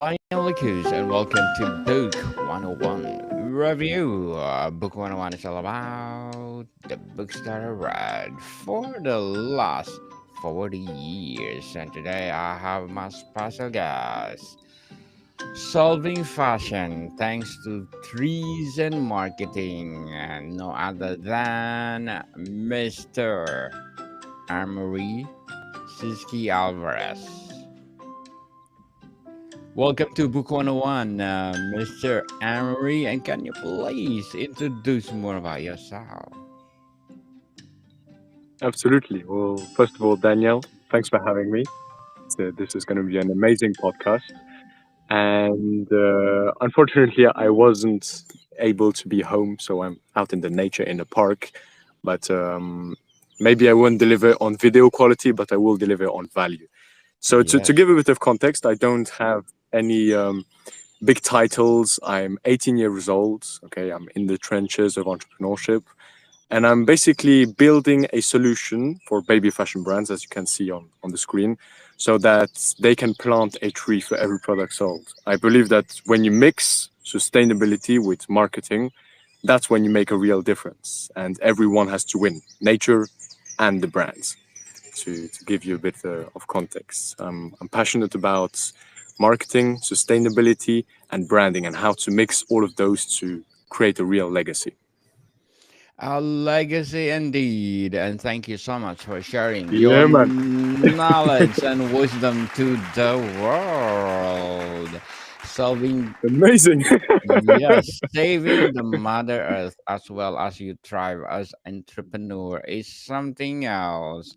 I am Lucas, and welcome to Book 101 Review. Book 101 is all about the books that I read for the last 40 years. And today I have my special guest, Solving Fashion, thanks to Trees and Marketing, and no other than Mr. Amory Csiky Alvarez. Welcome to Book 101, Mr. Amory, and can you please introduce more about yourself? Absolutely. Well, first of all, Danielle, thanks for having me. So this is going to be an amazing podcast. And unfortunately, I wasn't able to be home, so I'm out in the nature in the park. But maybe I won't deliver on video quality, but I will deliver on value. So to Yes. give a bit of context, I don't have any big titles. I'm 18 years old. Okay, I'm in the trenches of entrepreneurship, and I'm basically building a solution for baby fashion brands, as you can see on the screen, so that they can plant a tree for every product sold. I believe that when you mix sustainability with marketing, that's when you make a real difference, and everyone has to win, nature and the brands. To give you a bit of context, I'm passionate about marketing, sustainability, and branding, and how to mix all of those to create a real legacy. A legacy indeed, and thank you so much for sharing your Yeah, man. knowledge and wisdom to the world. Solving, Amazing. yes, saving the Mother Earth as well as you thrive as entrepreneur is something else.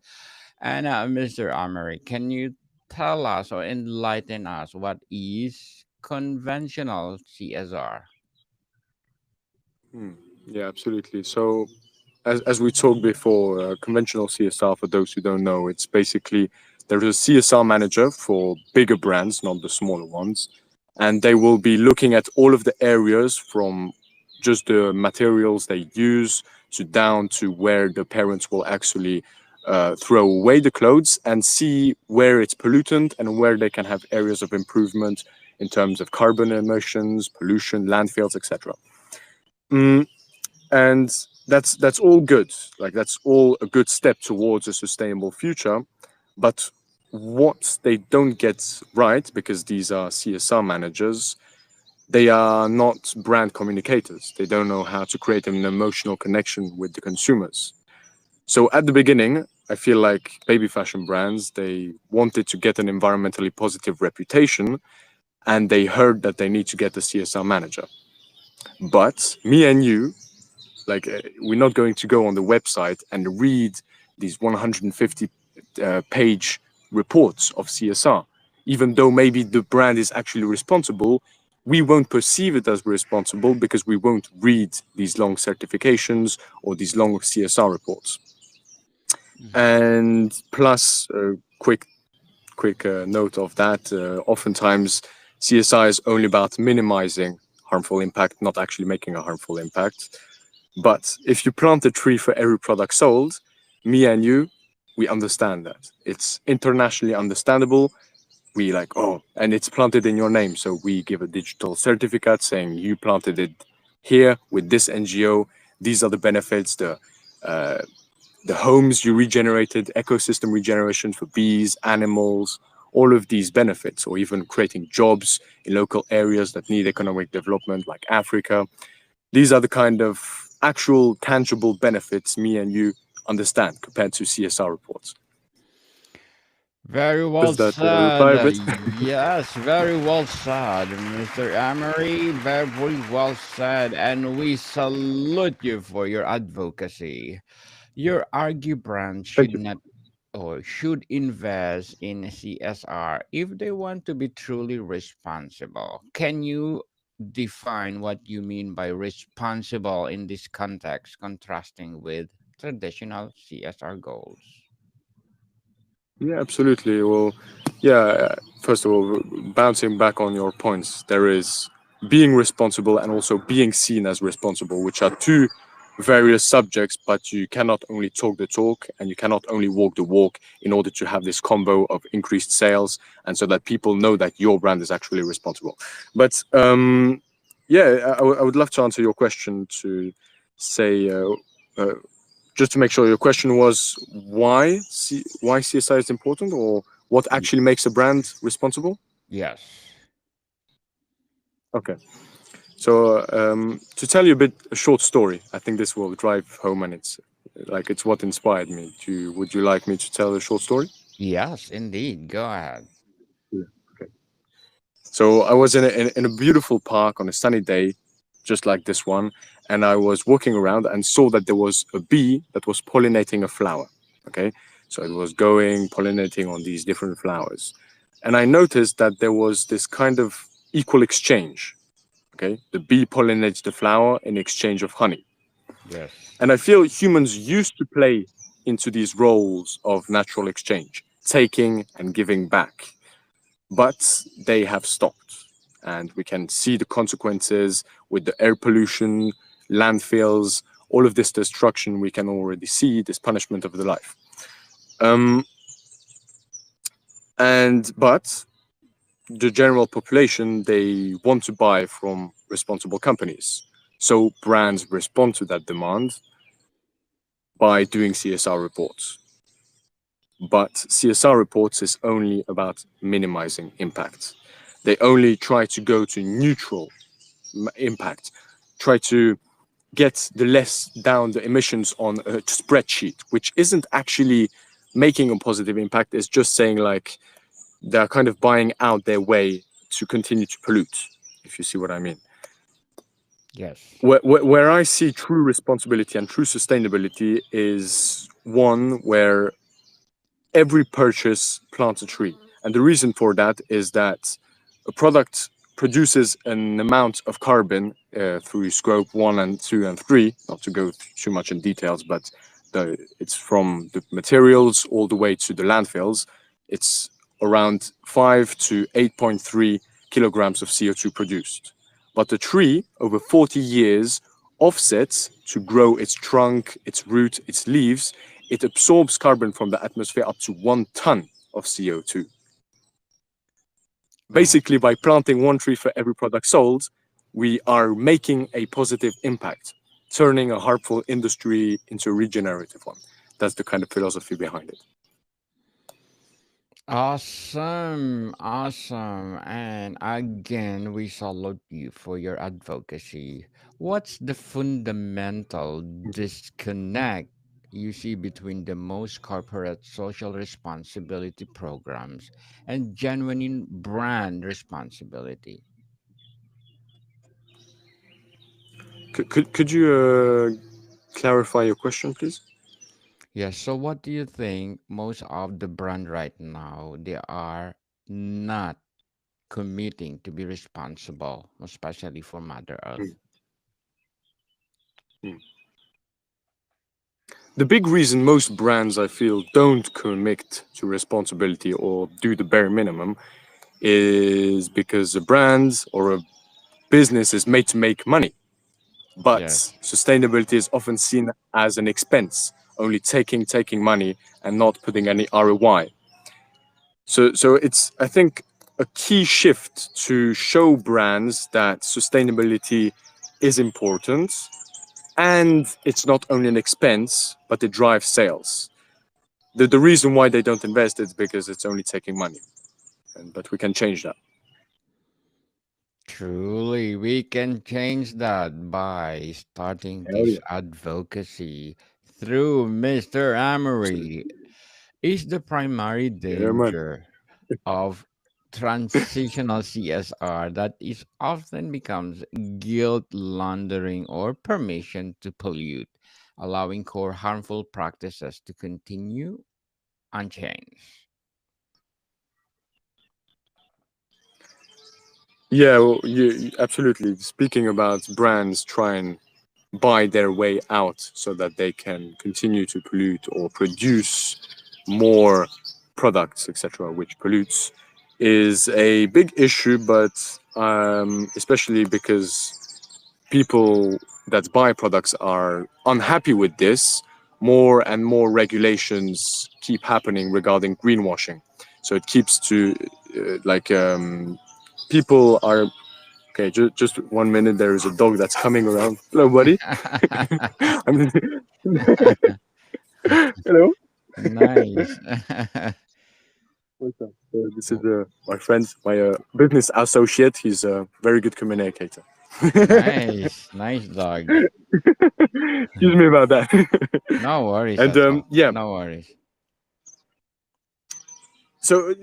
And Mr. Amory, can you tell us or enlighten us what is conventional CSR? Hmm. Yeah, absolutely. So, as we talked before, conventional CSR, for those who don't know, it's basically there is a CSR manager for bigger brands, not the smaller ones, and they will be looking at all of the areas from just the materials they use to down to where the parents will actually throw away the clothes and see where it's pollutant and where they can have areas of improvement in terms of carbon emissions, pollution, landfills, etc. Mm, and that's all good. Like that's all a good step towards a sustainable future. But what they don't get right, because these are CSR managers, they are not brand communicators. They don't know how to create an emotional connection with the consumers. So at the beginning, I feel like baby fashion brands, they wanted to get an environmentally positive reputation, and they heard that they need to get a CSR manager. But me and you, like we're not going to go on the website and read these 150 page reports of CSR. Even though maybe the brand is actually responsible, we won't perceive it as responsible because we won't read these long certifications or these long CSR reports. And plus, quick note of that, oftentimes CSR is only about minimizing harmful impact, not actually making a harmful impact. But if you plant a tree for every product sold, me and you, we understand that. It's internationally understandable. We like, oh, and it's planted in your name. So we give a digital certificate saying you planted it here with this NGO. These are the benefits, uh, the homes you regenerated, ecosystem regeneration for bees, animals, all of these benefits, or even creating jobs in local areas that need economic development like Africa. These are the kind of actual tangible benefits me and you understand compared to CSR reports. Very well Does that reply said. a bit? Yes, very well said, Mr. Amory. Very well said. And we salute you for your advocacy. Your argue brand Thank should you. not or should invest in CSR if they want to be truly responsible. Can you define what you mean by responsible in this context, contrasting with traditional CSR goals? Yeah, absolutely. Well, yeah, first of all, bouncing back on your points, there is being responsible and also being seen as responsible, which are two various subjects, but you cannot only talk the talk and you cannot only walk the walk in order to have this combo of increased sales and so that people know that your brand is actually responsible. But yeah, I would love to answer your question to say, uh, just to make sure your question was why CSI is important or what Y- actually makes a brand responsible? yes. Okay. So to tell you a short story, I think this will drive home, and it's what inspired me. Would you like me to tell a short story? Yes, indeed. Go ahead. Yeah. Okay. So I was in a beautiful park on a sunny day, just like this one, and I was walking around and saw that there was a bee that was pollinating a flower. Okay, so it was going pollinating on these different flowers, and I noticed that there was this kind of equal exchange. Okay, the bee pollinates the flower in exchange of honey. Yes. And I feel humans used to play into these roles of natural exchange, taking and giving back, but they have stopped. And we can see the consequences with the air pollution, landfills, all of this destruction. We can already see this punishment of the life. Um, but the general population, they want to buy from responsible companies. So brands respond to that demand by doing CSR reports. But CSR reports is only about minimizing impact. They only try to go to neutral impact, try to get the less down the emissions on a spreadsheet, which isn't actually making a positive impact. It's just saying like they're kind of buying out their way to continue to pollute, if you see what I mean. Yes. Where I see true responsibility and true sustainability is one where every purchase plants a tree. And the reason for that is that a product produces an amount of carbon through scope one and two and three, not to go too much in details, but it's from the materials all the way to the landfills. It's around 5 to 8.3 kilograms of CO2 produced. But the tree, over 40 years, offsets to grow its trunk, its root, its leaves. It absorbs carbon from the atmosphere up to 1 ton of CO2. Oh, Basically, by planting one tree for every product sold, we are making a positive impact, turning a harmful industry into a regenerative one. That's the kind of philosophy behind it. awesome. Awesome. And again, we salute you for your advocacy. What's the fundamental disconnect you see between the most corporate social responsibility programs and genuine brand responsibility? Could you clarify your question, please? Yes, so what do you think most of the brand right now they are not committing to be responsible, especially for Mother Earth? Mm, mm. The big reason most brands, I feel, don't commit to responsibility or do the bare minimum is because a brand or a business is made to make money. But Yes. sustainability is often seen as an expense, only taking money and not putting any ROI. So it's, I think, a key shift to show brands that sustainability is important and it's not only an expense, but it drives sales. The reason why they don't invest is because it's only taking money. But we can change that. Truly, we can change that by starting Hell this yeah. advocacy through Mr. Absolutely. Amory. Is the primary Yeah, man. danger of transitional CSR that is often becomes guilt laundering or permission to pollute, allowing core harmful practices to continue unchanged. Yeah, well, absolutely. Speaking about brands trying buy their way out so that they can continue to pollute or produce more products, etc., which pollutes, is a big issue. But especially because people that buy products are unhappy with this, more and more regulations keep happening regarding greenwashing. So it keeps to people are okay. Just 1 minute. There is a dog that's coming around. Hello, buddy. I'm hello. Nice. What's up? This is W- my friend, my business associate. He's a very good communicator. Nice. Nice dog. Excuse me about that. No worries And at all. yeah, No worries.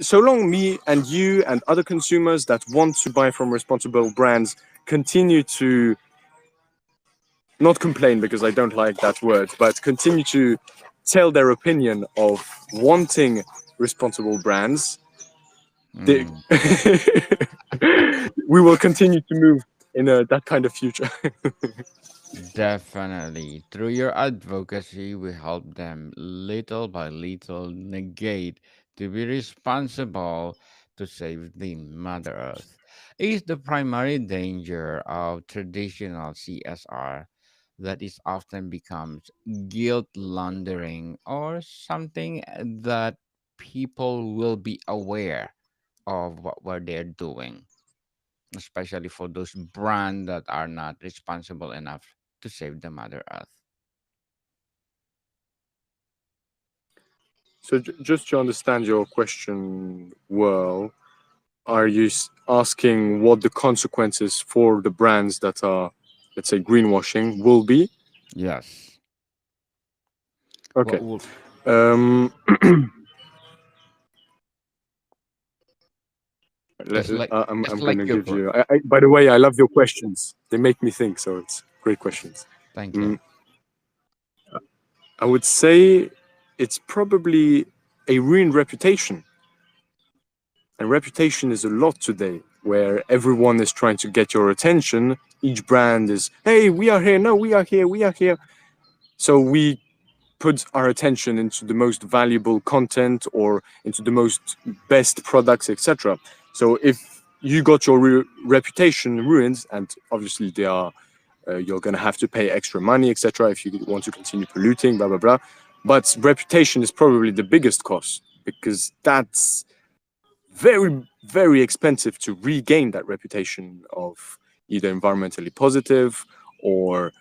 so long me and you and other consumers that want to buy from responsible brands continue to not complain because I don't like that word, but continue to tell their opinion of wanting responsible brands, they, Mm. we will continue to move in that kind of future. Definitely. Through your advocacy, we help them little by little negate to be responsible to save the Mother Earth. Is the primary danger of traditional CSR that it often becomes guilt laundering or something that people will be aware of what they're doing, especially for those brands that are not responsible enough to save the Mother Earth. So, just to understand your question well, are you asking what the consequences for the brands that are, let's say, greenwashing will be? Yes. What Okay. will Um, it's like I'm it's going to like your give pro. you. By the way, I love your questions. They make me think, so it's great questions. Thank you. Mm, I would say it's probably a ruined reputation. And reputation is a lot today, where everyone is trying to get your attention. Each brand is, hey, we are here. No, we are here. We are here. So we put our attention into the most valuable content or into the most best products, etc. So if you got your reputation ruined, and obviously they are, you're going to have to pay extra money, etc. If you want to continue polluting, blah blah blah. But reputation is probably the biggest cost because that's very expensive to regain that reputation of either environmentally positive or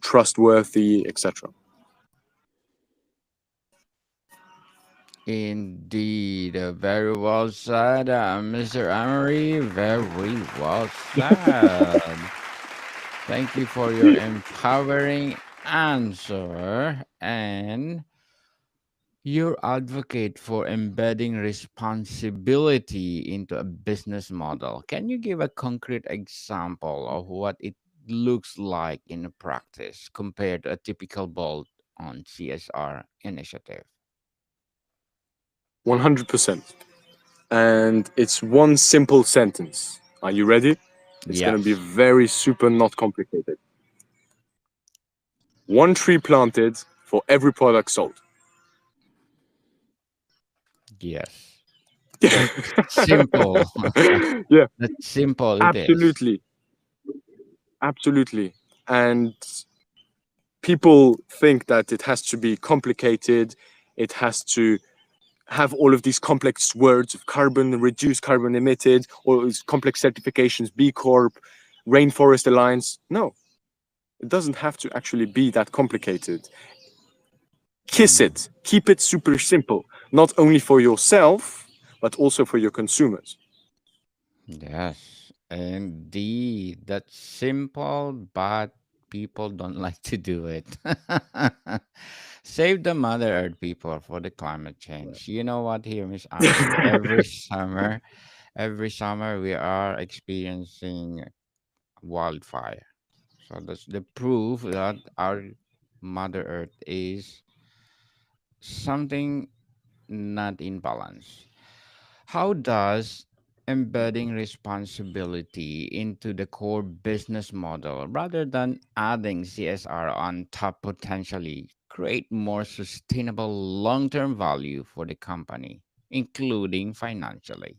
trustworthy, etc. Indeed, very well said, Mr. Amory. Very well said. Thank you for your empowering answer. And you advocate for embedding responsibility into a business model. Can you give a concrete example of what it looks like in practice compared to a typical bolt on CSR initiative? 100%. And it's one simple sentence. Are you ready? It's going to be Yes, very super not complicated. One tree planted for every product sold. yes. That's simple. Yeah, That's simple it is. absolutely. Absolutely. And people think that it has to be complicated. It has to have all of these complex words of carbon, reduced carbon emitted, all these complex certifications, B Corp, Rainforest Alliance. No, it doesn't have to actually be that complicated. Kiss Mm. it, keep it super simple, not only for yourself, but also for your consumers. Yes, indeed. That's simple, but people don't like to do it. Save the Mother Earth, people, for the climate change. You know what, here, Miss Amory? Every summer we are experiencing wildfire. So that's the proof that our Mother Earth is something not in balance. How does embedding responsibility into the core business model rather than adding CSR on top potentially create more sustainable long term value for the company, including financially?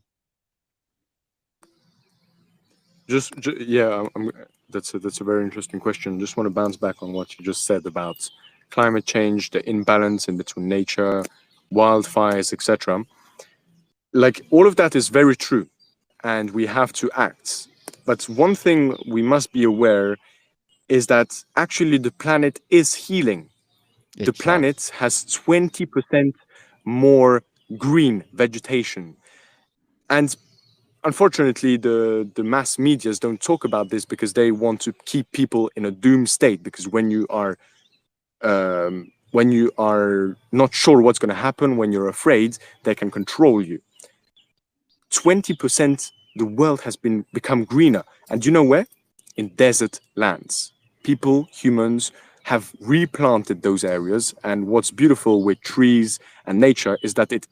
Yeah, that's a very interesting question. Just want to bounce back on what you just said about climate change, the imbalance in between nature, wildfires, etc. Like all of that is very true, and we have to act. But one thing we must be aware is that actually the planet is healing. The itself. planet has 20% more green vegetation. And unfortunately, the mass medias don't talk about this because they want to keep people in a doom state. Because when you are not sure what's going to happen, when you're afraid, they can control you. 20% the world has been become greener. And you know where? In desert lands. People, humans, have replanted those areas. And what's beautiful with trees and nature is that it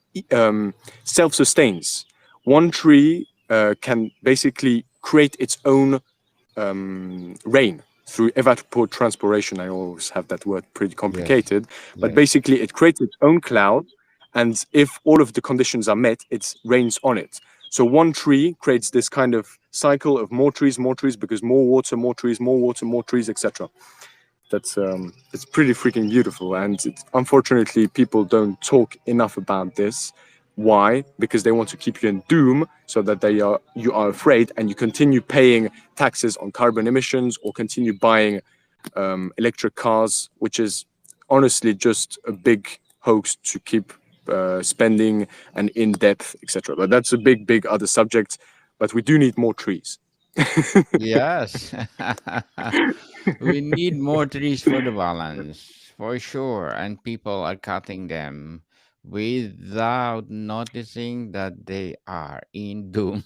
self sustains. One tree can basically create its own rain through evapotranspiration. I always have that word pretty Yes, complicated, but yes. basically it creates its own cloud, and if all of the conditions are met, it rains on it. So one tree creates this kind of cycle of more trees, because more water, more trees, etc. That's it's pretty freaking beautiful, and unfortunately people don't talk enough about this. Why? Because they want to keep you in doom, so that you are afraid and you continue paying taxes on carbon emissions, or continue buying electric cars, which is honestly just a big hoax to keep spending and in depth, etc. But that's a big other subject. But we do need more trees. Yes. We need more trees for the balance, for sure. And people are cutting them without noticing that they are in doom.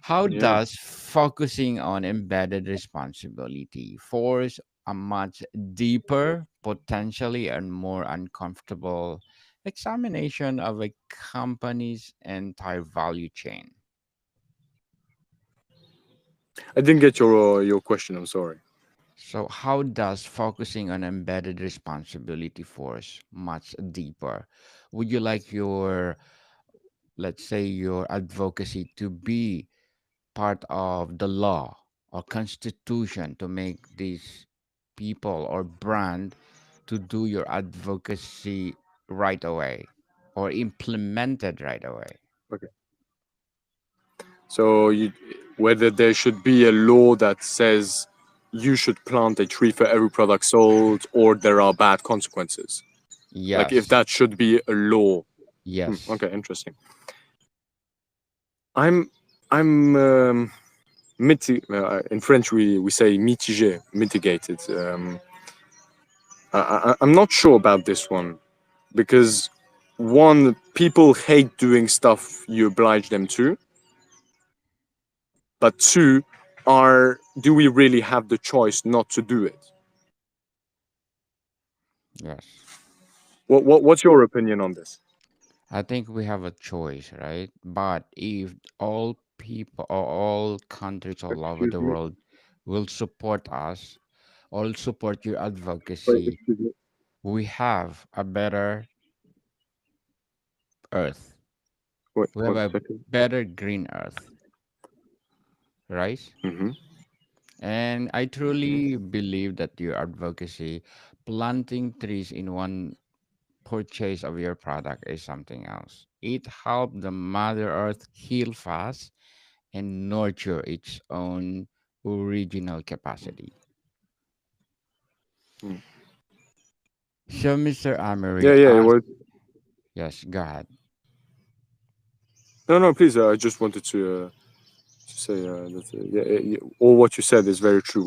How Yeah. does focusing on embedded responsibility force a much deeper, potentially and more uncomfortable examination of a company's entire value chain? I didn't get your question. I'm sorry. So, how does focusing on embedded responsibility force much deeper? Would you like your, let's say, your advocacy to be part of the law or constitution to make these people or brand to do your advocacy right away or implemented right away? Okay. So whether there should be a law that says you should plant a tree for every product sold, or there are bad consequences. Like if Yes. that should be a law. Yes. Okay, interesting. I'm I'm in French we say mitigé, mitigated. I'm not sure about this one, because one, people hate doing stuff you oblige them to, but two, are do we really have the choice not to do it? Yes. What's your opinion on this? I think we have a choice, right? But if all people or all countries all over Excuse the me. world will support us, all support your Wait, advocacy, excuse me. we have a better earth. Wait, We have one a second. better green earth, right? Mm-hmm. And I Mm-hmm. truly believe that your advocacy, planting trees in one purchase of your product is something else. It helped the Mother Earth heal fast and nurture its own original capacity. So, Mr. Yeah, Amory, yeah. Well, yes, go ahead. no, no. Please, I just wanted to say that all what you said is very true.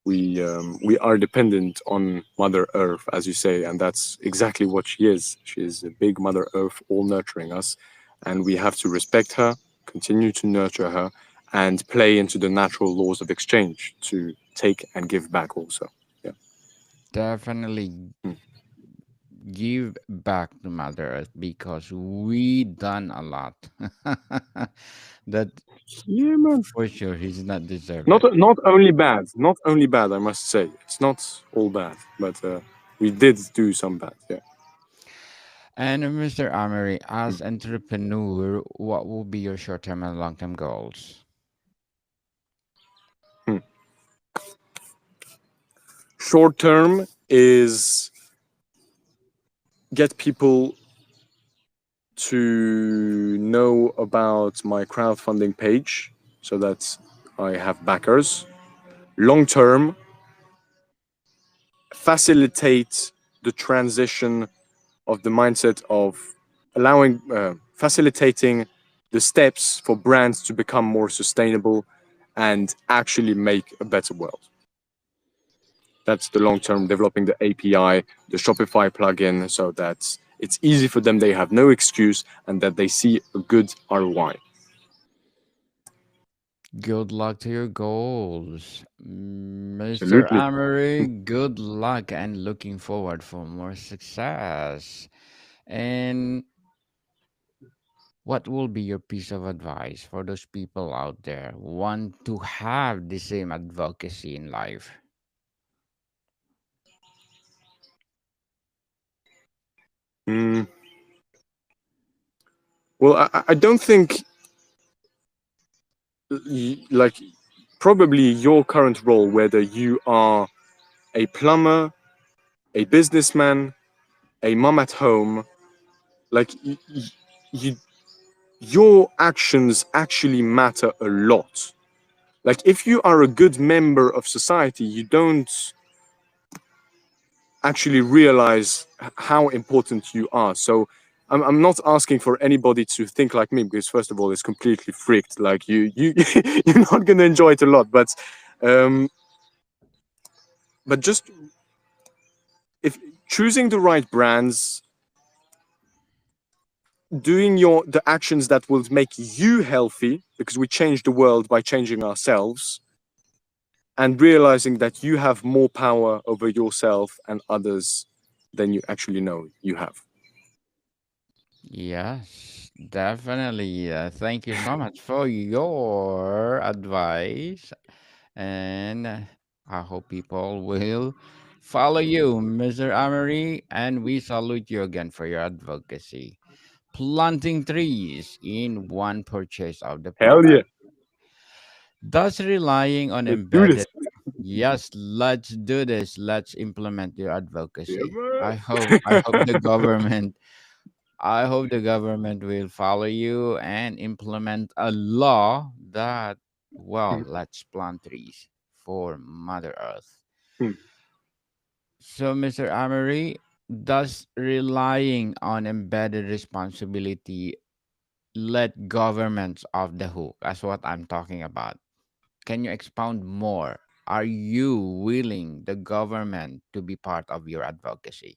We are dependent on Mother Earth, as you say, and that's exactly what she is. She is a big Mother Earth, all nurturing us, and we have to respect her, continue to nurture her, and play into the natural laws of exchange to take and give back. Also, yeah. Definitely Mm. give back to Mother Earth because we done a lot that Yeah, man. for sure he's not deserve Not it. not only bad, not only bad. I must say, it's not all bad, but we did do some bad. Yeah. And Mr. Amory, Mm. as entrepreneur, what will be your short-term and long-term goals? Short term is get people to know about my crowdfunding page so that I have backers. Long term, facilitate the transition of the mindset of allowing, facilitating the steps for brands to become more sustainable and actually make a better world. That's the long term, developing the API, the Shopify plugin, so that it's easy for them, they have no excuse, and that they see a good ROI. Good luck to your goals, Mr. Absolutely. Amory. Good luck and looking forward for more success. And what will be your piece of advice for those people out there who want to have the same advocacy in life? Mm, well, I don't think, like, probably your current role, whether you are a plumber, a businessman, a mom at home, like, you, your actions actually matter a lot. Like, if you are a good member of society, you don't actually realize how important you are. So I'm not asking for anybody to think like me, because first of all, it's completely freaked. Like, you you're not going to enjoy it a lot. Um, but just, if choosing the right brands, doing the actions that will make you healthy, because we change the world by changing ourselves, and realizing that you have more power over yourself and others than you actually know you have. Yes, definitely. Thank you so much for your advice. And I hope people will follow you, Mr. Amory. And we salute you again for your advocacy. Planting trees in one purchase of the Hell yeah. product, thus relying on Let's do embedded. this. Yes, let's do this. Let's implement your Yeah, advocacy. man. I hope the government will follow you and implement a law that, well, let's plant trees for Mother Earth. Hmm. So, Mr. Amory, does relying on embedded responsibility let governments off the hook? That's what I'm talking about. Can you expound more? Are you willing the government to be part of your advocacy?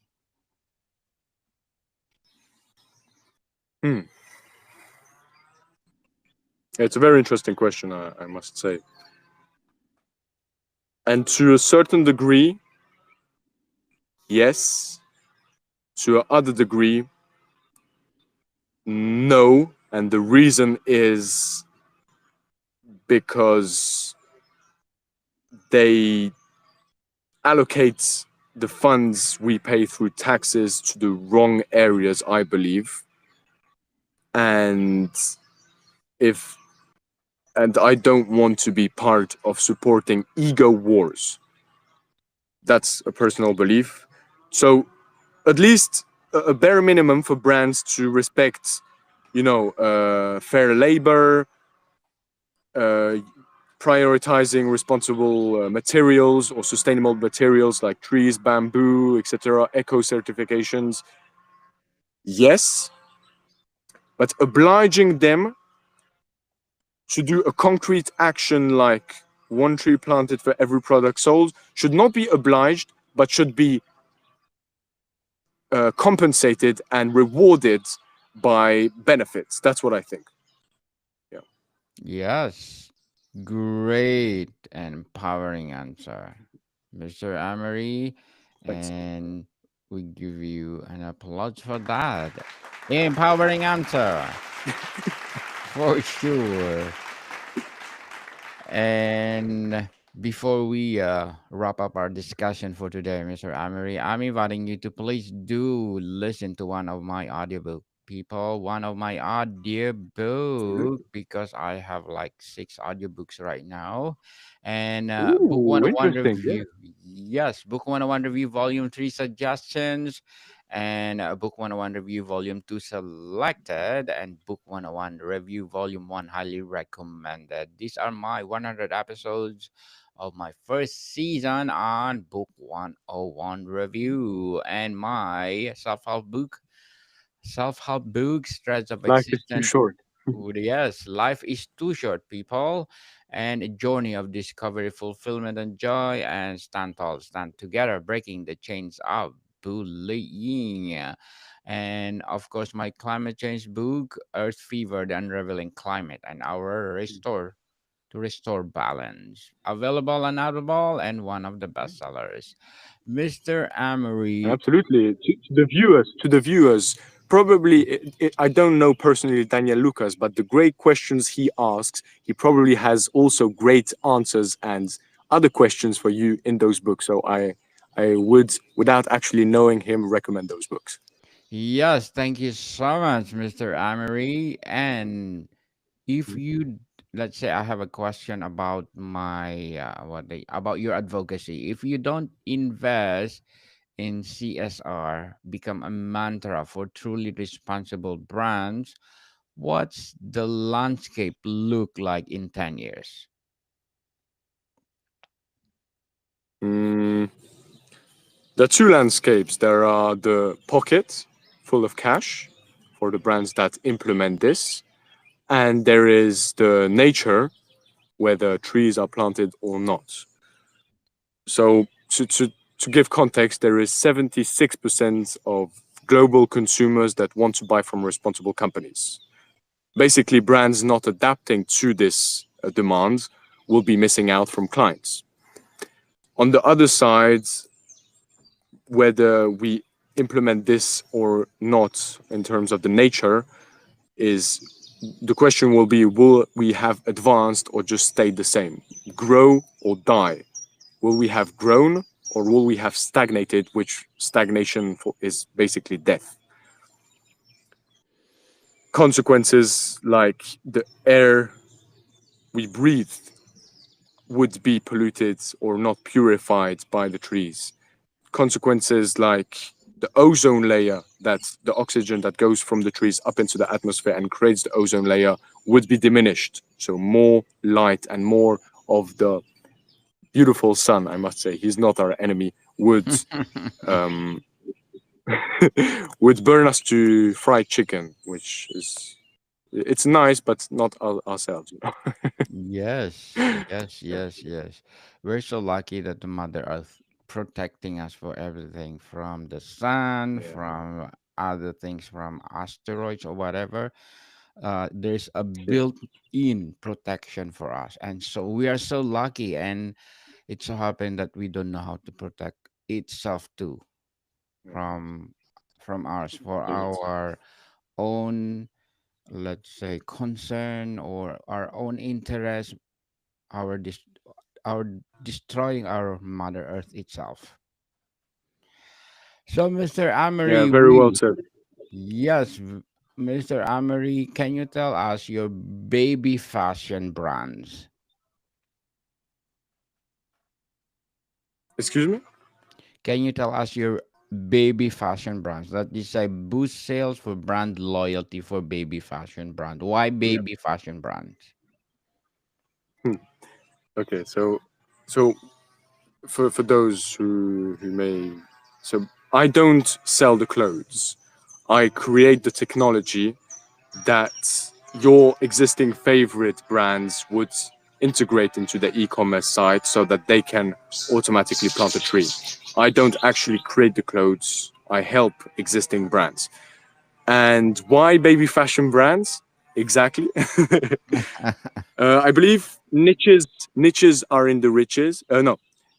Hmm. It's a very interesting question, I must say. And to a certain degree, yes. To a other degree, no. And the reason is because they allocate the funds we pay through taxes to the wrong areas, I believe. And if and I don't want to be part of supporting ego wars. That's a personal belief. So at least a bare minimum for brands to respect, fair labor, uh, prioritizing responsible materials or sustainable materials like trees, bamboo, etc., eco certifications. Yes, but obliging them to do a concrete action like one tree planted for every product sold should not be obliged, but should be compensated and rewarded by benefits. That's what I think. Yeah, Yes. Great and empowering answer, Mr. Amory. thanks. And we give you an applause for that. Empowering answer, for sure. And before we wrap up our discussion for today, Mr. Amory, I'm inviting you to please do listen to one of my audiobook. people, one of my audiobook because I have like six audiobooks right now. And Book Ooh, 101 interesting. Yeah. review. Yes, Book 101 review, Volume 3 suggestions, and Book 101 review, Volume 2 selected, and Book 101 review, Volume 1 highly recommended. These are my 100 episodes of my first season on Book 101 review, and my self-help books, Threads of Life is too Existence. short. Yes, life is too short, people, and a journey of discovery, fulfillment, and joy. And stand tall, stand together, breaking the chains of bullying. And of course, my climate change book, Earth Fever: The Unraveling Climate and Our Restore to Restore Balance. Available on Audible and one of the bestsellers. Mr. Amory. Absolutely. To the viewers, probably I don't know personally Daniel Lucas, but the great questions he asks, he probably has also great answers and other questions for you in those books. So I would, without actually knowing him, recommend those books. Yes, thank you so much, Mr. Amory. And if you, let's say I have a question about my about your advocacy. If you don't invest in CSR, become a mantra for truly responsible brands, what's the landscape look like in 10 years? Mm, there are two landscapes. There are the pocket full of cash for the brands that implement this, and there is the nature whether trees are planted or not. So to give context, there is 76% of global consumers that want to buy from responsible companies. Basically, brands not adapting to this demand will be missing out from clients. On the other side, whether we implement this or not in terms of the nature is the question will be, will we have advanced or just stayed the same, grow or die? Will we have grown or will we have stagnated, which stagnation is basically death? Consequences like the air we breathe would be polluted or not purified by the trees. Consequences like the ozone layer, that the oxygen that goes from the trees up into the atmosphere and creates the ozone layer, would be diminished. So more light and more of the beautiful sun, I must say, he's not our enemy, um, would burn us to fried chicken, which is it's nice, but not ourselves. You know? Yes, yes, yes, yes. We're so lucky that the Mother Earth protecting us for everything from the sun, Yeah, from other things, from asteroids or whatever. There's a yeah, built-in protection for us, and so we are so lucky. And it so happened that we don't know how to protect itself too yeah. from us for Indeed. our own, let's say, concern or our own interest, our our destroying our Mother Earth itself. So, Mr. Yeah, Amory, very well we said. yes, Mr. Amory, can you tell us your baby fashion brands? Excuse me. Can you tell us your baby fashion brands? That is a boost sales for brand loyalty for baby fashion brand. Why Yeah. baby fashion brands? Hmm. Okay. So for those who may, so I don't sell the clothes. I create the technology that your existing favorite brands would integrate into the e-commerce site so that they can automatically plant a tree. I don't actually create the clothes. I help existing brands. And why baby fashion brands? Exactly. I believe niches are in the riches. No,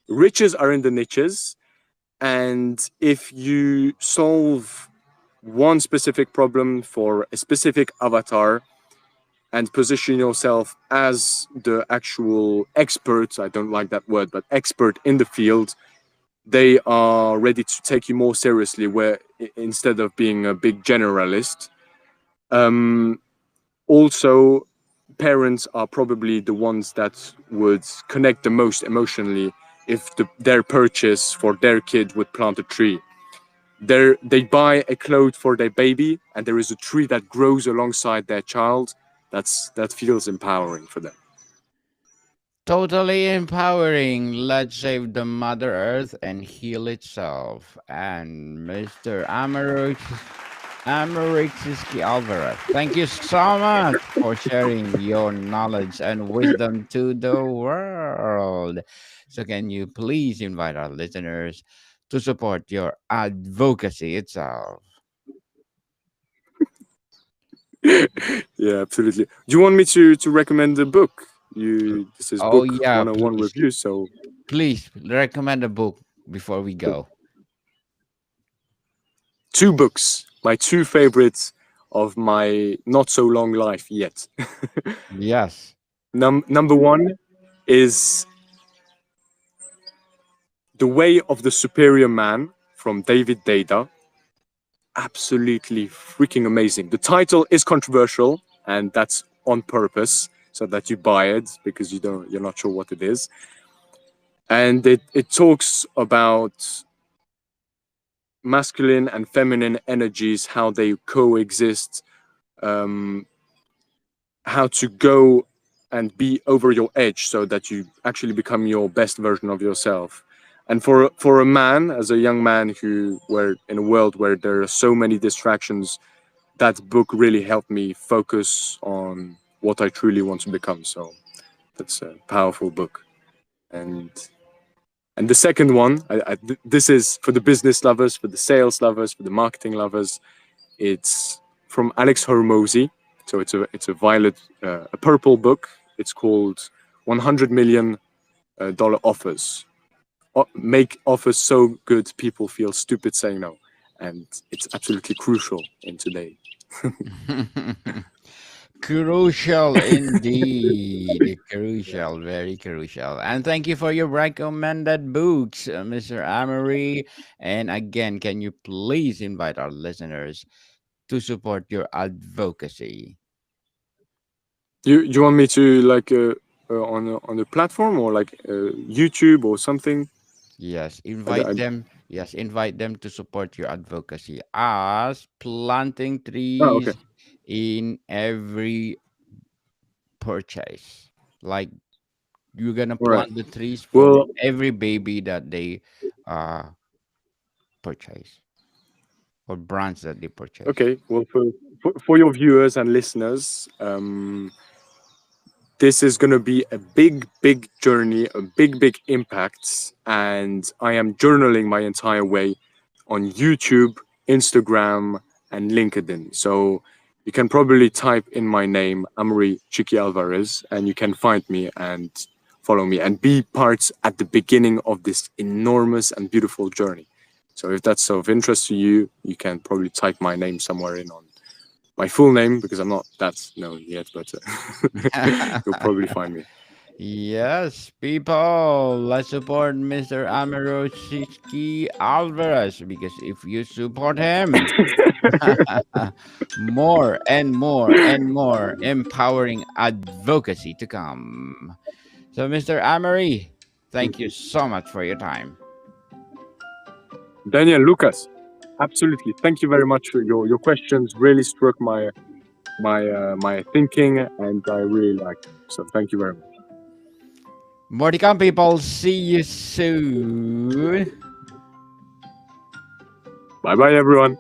riches are in the niches. And if you solve one specific problem for a specific avatar and position yourself as the actual expert, I don't like that word, but expert in the field, they are ready to take you more seriously. Where instead of being a big generalist, Um, Also, parents are probably the ones that would connect the most emotionally if their purchase for their kid would plant a tree. They buy a cloth for their baby, and there is a tree that grows alongside their child. That feels empowering for them. Totally empowering. Let's save the Mother Earth and heal itself. And Mr. Amory Csiky Alvarez, thank you so much for sharing your knowledge and wisdom to the world. So, can you please invite our listeners to support your advocacy itself? Yeah, absolutely. Do you want me to recommend a book? This is Oh, book yeah, 101 please. review. So Please recommend a book before we go. two books, my two favorites of my not so long life yet. Yes. Number one is The Way of the Superior Man from David Data. Absolutely freaking amazing. The title is controversial, and that's on purpose so that you buy it because you're not sure what it is. And it talks about masculine and feminine energies, how they coexist, um, how to go and be over your edge so that you actually become your best version of yourself. And for a man, as a young man who were in a world where there are so many distractions, that book really helped me focus on what I truly want to become. So that's a powerful book. And and the second one, this is for the business lovers, for the sales lovers, for the marketing lovers. It's from Alex Hormozy. So it's a a purple book. It's called 100 million dollar offers. Make offers so good people feel stupid saying no, and it's absolutely crucial in today. Crucial indeed. Crucial, very crucial. And thank you for your recommended books, Mr. Amory. And again, can you please invite our listeners to support your advocacy? You want me to like on a platform or like YouTube or something? Yes, I, invite them. Yes, invite them to support your advocacy as planting oh, okay. trees in every purchase. Like you're gonna All right. plant the trees for Well, every baby that they uh purchase or brands that they purchase. okay. Well, for your viewers and listeners, this is going to be a big journey, a big impact, and I am journaling my entire way on YouTube, Instagram, and LinkedIn. So you can probably type in my name, Amory Csiky Alvarez, and you can find me and follow me and be part at the beginning of this enormous and beautiful journey. So if that's of interest to you, you can probably type my name somewhere in on my full name because I'm not that known yet, but you'll probably find me. Yes, people, let's support Mr. Amaroshiski Alvarez because if you support him, more and more and more empowering advocacy to come. So, Mr. Amory, thank you so much for your time. Daniel, Lucas, absolutely. Thank you very much for your questions. Really struck my thinking, and I really liked it. So thank you very much. More to come, people. See you soon. Bye bye, everyone.